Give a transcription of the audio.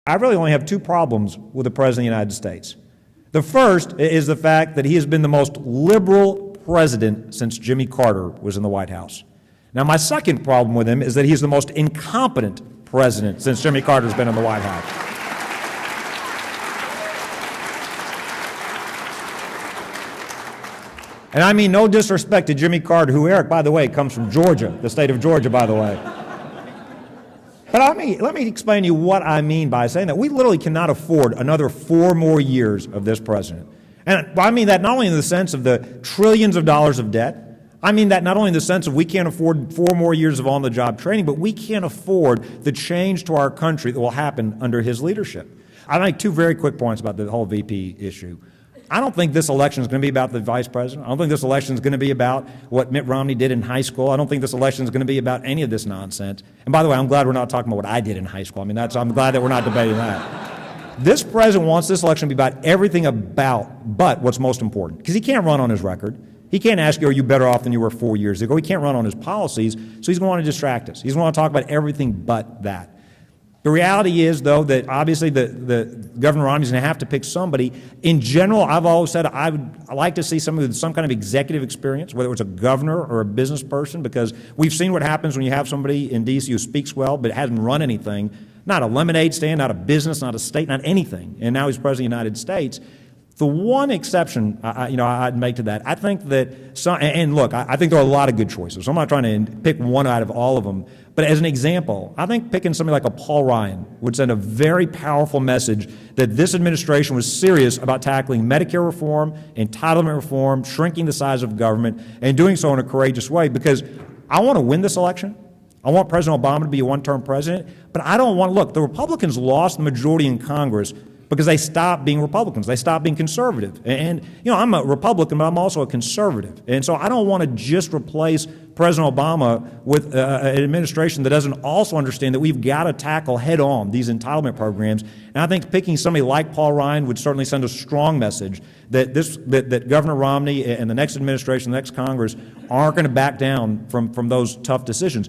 I really only have two problems with the President of the United States. The first is the fact that he has been the most liberal president since Jimmy Carter was in the White House. Now, my second problem with him is that he's the most incompetent president since Jimmy Carter's been in the White House. And I mean no disrespect to Jimmy Carter, who, Eric, by the way, comes from Georgia, the state of Georgia, by the way. But let me explain to you what I mean by saying that. We literally cannot afford another 4 more years of this president. And I mean that not only in the sense of the trillions of dollars of debt, I mean that not only in the sense of we can't afford 4 more years of on-the-job training, but we can't afford the change to our country that will happen under his leadership. I'll make 2 very quick points about the whole VP issue. I don't think this election is going to be about the vice president. I don't think this election is going to be about what Mitt Romney did in high school. I don't think this election is going to be about any of this nonsense. And by the way, I'm glad we're not talking about what I did in high school. I mean, I'm glad that we're not debating that. This president wants this election to be about everything but what's most important. Because he can't run on his record. He can't ask you, are you better off than you were 4 years ago? He can't run on his policies, so he's going to want to distract us. He's going to want to talk about everything but that. The reality is, though, that obviously the Governor Romney's going to have to pick somebody. In general, I've always said I like to see somebody with some kind of executive experience, whether it's a governor or a business person, because we've seen what happens when you have somebody in D.C. who speaks well but hasn't run anything, not a lemonade stand, not a business, not a state, not anything, and now he's President of the United States. The one exception I'd make to that, I think that I think there are a lot of good choices. So I'm not trying to pick one out of all of them. But as an example, I think picking somebody like a Paul Ryan would send a very powerful message that this administration was serious about tackling Medicare reform, entitlement reform, shrinking the size of government, and doing so in a courageous way. Because I want to win this election. I want President Obama to be a one-term president. But I don't want, look, the Republicans lost the majority in Congress because they stopped being Republicans. They stopped being conservative. And I'm a Republican, but I'm also a conservative. And so I don't want to just replace President Obama with an administration that doesn't also understand that we've got to tackle head-on these entitlement programs. And I think picking somebody like Paul Ryan would certainly send a strong message that that Governor Romney and the next administration, the next Congress, aren't going to back down from those tough decisions.